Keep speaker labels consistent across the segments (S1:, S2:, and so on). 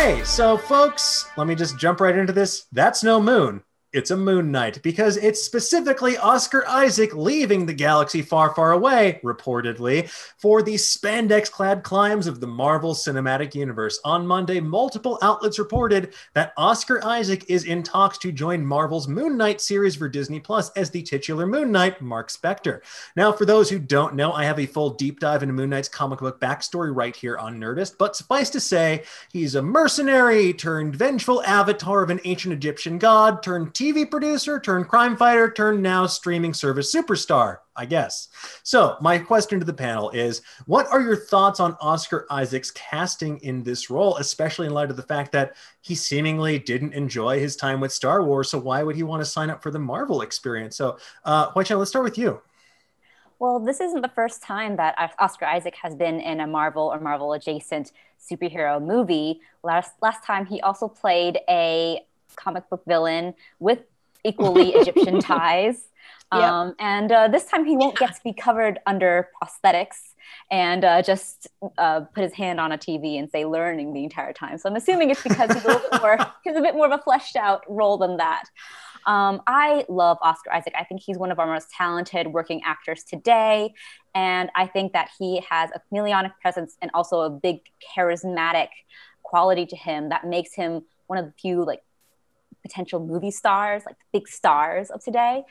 S1: Okay, so folks, let me just jump right into this. That's no moon. It's a Moon Knight, because it's specifically Oscar Isaac leaving the galaxy far, far away, reportedly, for the spandex-clad climes of the Marvel Cinematic Universe. On Monday, multiple outlets reported that Oscar Isaac is in talks to join Marvel's Moon Knight series for Disney Plus as the titular Moon Knight, Mark Specter. Now, for those who don't know, I have a full deep dive into Moon Knight's comic book backstory right here on Nerdist, but suffice to say, he's a mercenary turned vengeful avatar of an ancient Egyptian god turned TV producer, turned crime fighter, turned now streaming service superstar, I guess. So my question to the panel is, what are your thoughts on Oscar Isaac's casting in this role, especially in light of the fact that he seemingly didn't enjoy his time with Star Wars, so why would he want to sign up for the Marvel experience? So, Huai-Chan, let's start with you.
S2: Well, this isn't the first time that Oscar Isaac has been in a Marvel or Marvel adjacent superhero movie. Last time he also played a comic book villain with equally Egyptian ties.
S3: Yep.
S2: And this time he won't get to be covered under prosthetics and just put his hand on a TV and say learning the entire time. So I'm assuming it's because he's a bit more of a fleshed out role than that. I love Oscar Isaac. I think he's one of our most talented working actors today. And I think that he has a chameleonic presence and also a big charismatic quality to him that makes him one of the few potential movie stars, like the big stars of today.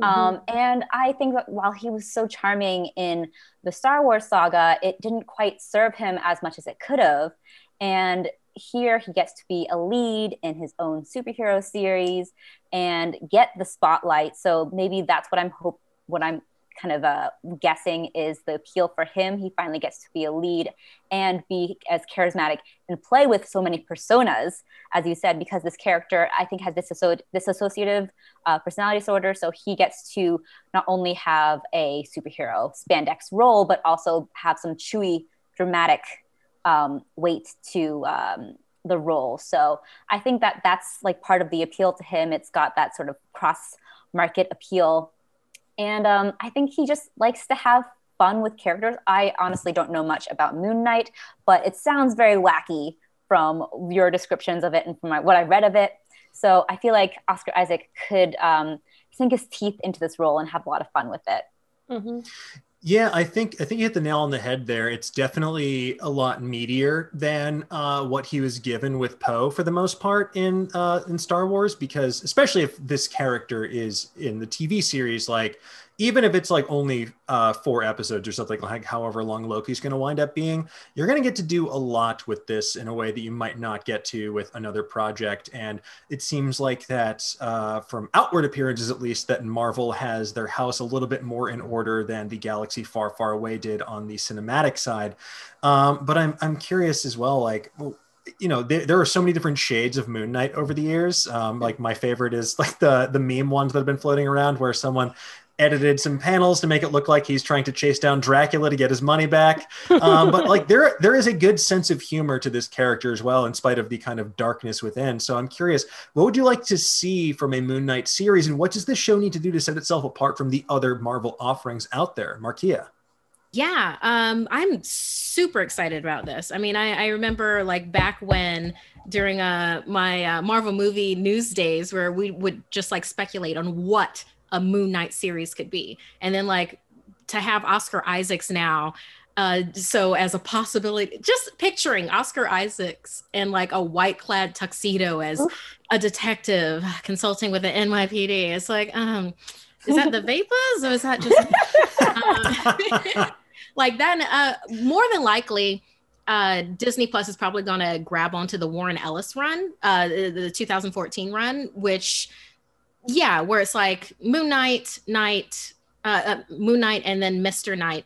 S2: And I think that while he was so charming in the Star Wars saga, it didn't quite serve him as much as it could have. And here he gets to be a lead in his own superhero series and get the spotlight. So maybe that's what I'm kind of guessing is the appeal for him. He finally gets to be a lead and be as charismatic and play with so many personas, as you said, because this character, I think, has dissociative personality disorder. So he gets to not only have a superhero spandex role, but also have some chewy, dramatic weight to the role. So I think that that's part of the appeal to him. It's got that sort of cross-market appeal. And I think he just likes to have fun with characters. I honestly don't know much about Moon Knight, but it sounds very wacky from your descriptions of it and from what I read of it. So I feel like Oscar Isaac could sink his teeth into this role and have a lot of fun with it.
S3: Mm-hmm.
S1: Yeah, I think you hit the nail on the head there. It's definitely a lot meatier than what he was given with Poe for the most part in Star Wars, because especially if this character is in the TV series, even if it's only 4 episodes or something, however long Loki's going to wind up being, you're going to get to do a lot with this in a way that you might not get to with another project. And it seems like that from outward appearances, at least, that Marvel has their house a little bit more in order than the Galaxy Far, Far Away did on the cinematic side. But I'm curious as well, there are so many different shades of Moon Knight over the years. My favorite is the meme ones that have been floating around where someone edited some panels to make it look like he's trying to chase down Dracula to get his money back. But there is a good sense of humor to this character as well, in spite of the kind of darkness within. So I'm curious, what would you like to see from a Moon Knight series, and what does this show need to do to set itself apart from the other Marvel offerings out there? Markia.
S3: Yeah, I'm super excited about this. I mean, I remember back when during my Marvel movie news days where we would just speculate on what a Moon Knight series could be. And then to have Oscar Isaacs now, so as a possibility, just picturing Oscar Isaacs in a white clad tuxedo as a detective consulting with the NYPD. It's is that the Vapors or is that just more than likely Disney Plus is probably going to grab onto the Warren Ellis run, the 2014 run, which where it's Moon Knight, Moon Knight, and then Mr. Knight.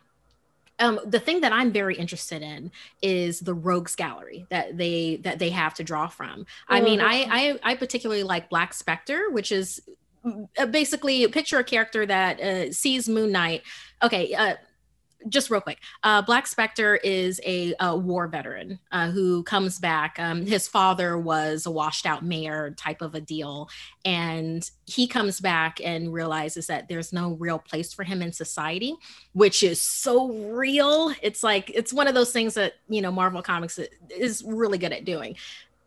S3: The thing that I'm very interested in is the rogues gallery that they have to draw from. I mean, I particularly like Black Specter, which is basically picture a character that sees Moon Knight. Okay, just real quick, Black Specter is a war veteran who comes back. His father was a washed out mayor type of a deal. And he comes back and realizes that there's no real place for him in society, which is so real. It's one of those things that, Marvel Comics is really good at doing.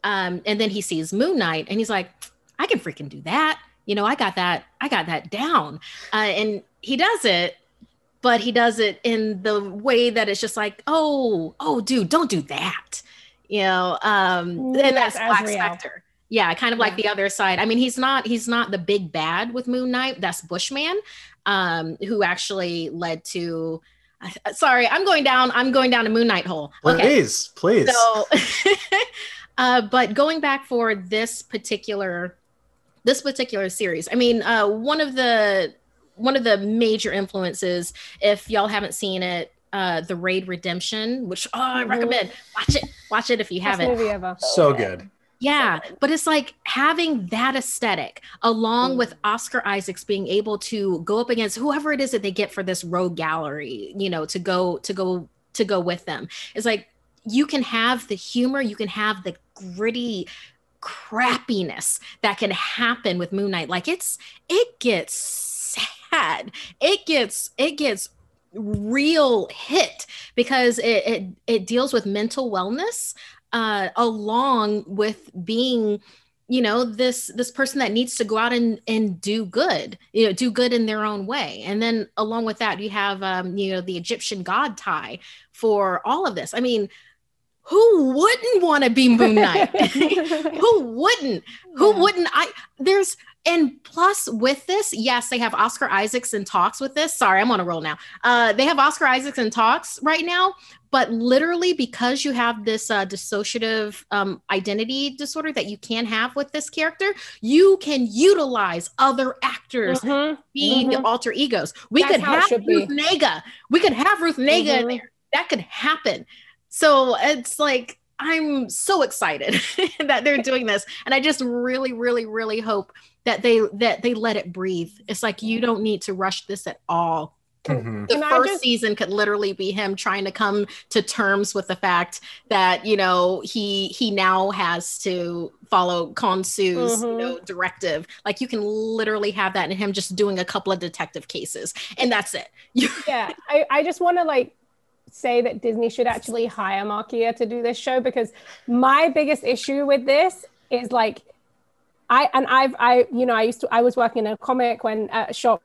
S3: And then he sees Moon Knight and he's like, I can freaking do that. You know, I got that down. And he does it, but he does it in the way that it's just like, oh, dude, don't do that. You know, and that's Black Specter. Yeah, kind of like the other side. I mean, he's not the big bad with Moon Knight. That's Bushman, who actually led to. Sorry, I'm going down a Moon Knight hole. Okay.
S1: Please.
S3: So, but going back for this particular series, I mean, one of the major influences, if y'all haven't seen it, the Raid Redemption, which I recommend. Watch it if you haven't.
S4: Best movie ever.
S1: So good.
S3: Yeah, but it's like having that aesthetic along with Oscar Isaacs being able to go up against whoever it is that they get for this rogue gallery, you know, to go with them. It's like you can have the humor, you can have the gritty crappiness that can happen with Moon Knight. Like it gets sad. It gets real hit because it deals with mental wellness. Along with being, you know, this person that needs to go out and do good in their own way. And then along with that, you have, you know, the Egyptian god tie for all of this. I mean, who wouldn't want to be Moon Knight? Who wouldn't? And plus with this, yes, they have Oscar Isaacs in talks with this. Sorry, I'm on a roll now. They have Oscar Isaacs in talks right now, but literally because you have this dissociative identity disorder that you can have with this character, you can utilize other actors being alter egos. We could have Ruth Negga. In there. That could happen. So it's like, I'm so excited that they're doing this. And I just really, really, really hope that they let it breathe. It's like, you don't need to rush this at all. The first season could literally be him trying to come to terms with the fact that, you know, he now has to follow Khonsu's you know, directive. Like you can literally have that in him just doing a couple of detective cases and that's it.
S4: Yeah. I just want to like say that Disney should actually hire Markia to do this show, because my biggest issue with this is like, I was working in a comic when shop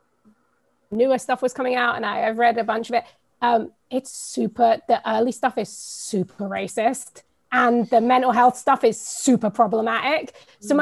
S4: newer stuff was coming out, and I've read a bunch of it. The early stuff is super racist, and the mental health stuff is super problematic. So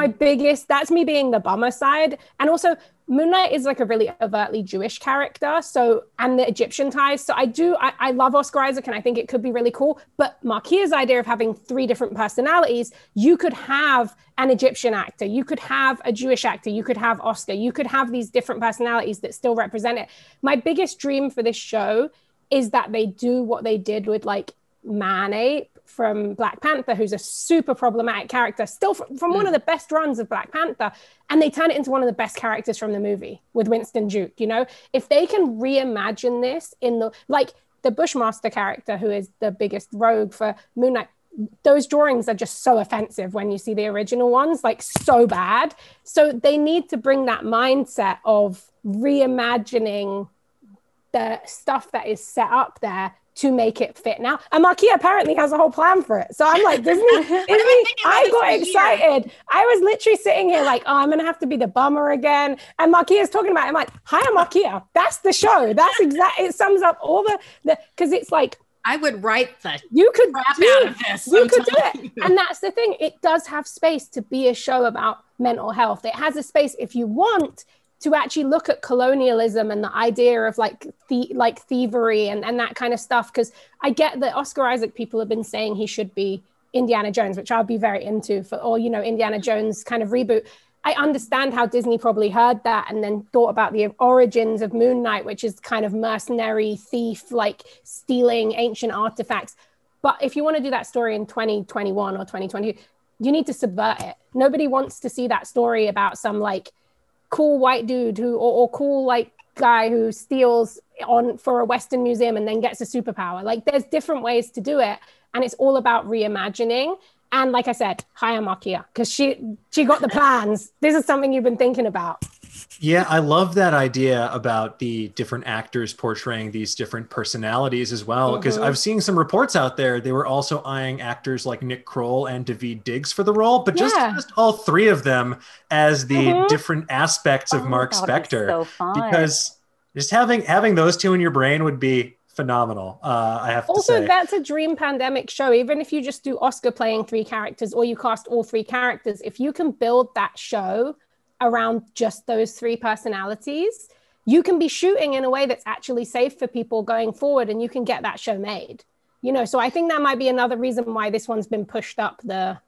S4: that's me being the bummer side. And also Moon Knight is like a really overtly Jewish character. So, and the Egyptian ties. So I love Oscar Isaac and I think it could be really cool. But Markia's idea of having 3 different personalities, you could have an Egyptian actor, you could have a Jewish actor, you could have Oscar, you could have these different personalities that still represent it. My biggest dream for this show is that they do what they did with like Man-Ape from Black Panther, who's a super problematic character, still from one of the best runs of Black Panther, and they turn it into one of the best characters from the movie with Winston Duke. You know, if they can reimagine this in the Bushmaster character, who is the biggest rogue for Moon Knight, those drawings are just so offensive when you see the original ones, like so bad. So they need to bring that mindset of reimagining the stuff that is set up there to make it fit now. And Markia apparently has a whole plan for it. So I'm like, Disney, I got excited. I was literally sitting here like, oh, I'm going to have to be the bummer again. And Markia's talking about it. I'm like, hire Markia. That's the show. That's exactly, it sums up all the because it's like,
S3: I would write the
S4: you could
S3: crap
S4: do,
S3: out of this.
S4: You could do it. And that's the thing. It does have space to be a show about mental health. It has a space, if you want, to actually look at colonialism and the idea of like thievery and that kind of stuff. Because I get that Oscar Isaac people have been saying he should be Indiana Jones, which I'll be very into or Indiana Jones kind of reboot. I understand how Disney probably heard that and then thought about the origins of Moon Knight, which is kind of mercenary thief, like stealing ancient artifacts. But if you want to do that story in 2021 or 2022, you need to subvert it. Nobody wants to see that story about some like cool white dude or cool like guy who steals for a Western museum and then gets a superpower. Like there's different ways to do it, and it's all about reimagining. And like I said, hire Markia because she got the plans. This is something you've been thinking about.
S1: Yeah, I love that idea about the different actors portraying these different personalities as well. Because I've seen some reports out there, they were also eyeing actors like Nick Kroll and Daveed Diggs for the role, but just all three of them as the different aspects of Mark Spector.
S2: So fun.
S1: Because just having those two in your brain would be phenomenal. I have to say.
S4: Also, that's a dream pandemic show. Even if you just do Oscar playing three characters, or you cast all three characters, if you can build that show around just those three personalities, you can be shooting in a way that's actually safe for people going forward, and you can get that show made. So I think that might be another reason why this one's been pushed up the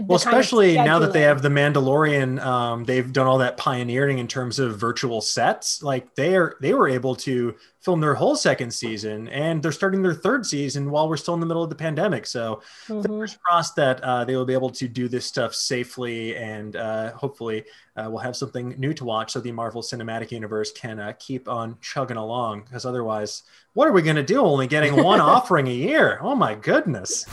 S1: especially now that they have the Mandalorian, they've done all that pioneering in terms of virtual sets. Like they were able to film their whole second season, and they're starting their third season while we're still in the middle of the pandemic. So fingers crossed that they will be able to do this stuff safely, and hopefully we'll have something new to watch so the Marvel Cinematic Universe can keep on chugging along. Because otherwise, what are we going to do? Only getting one offering a year. Oh my goodness.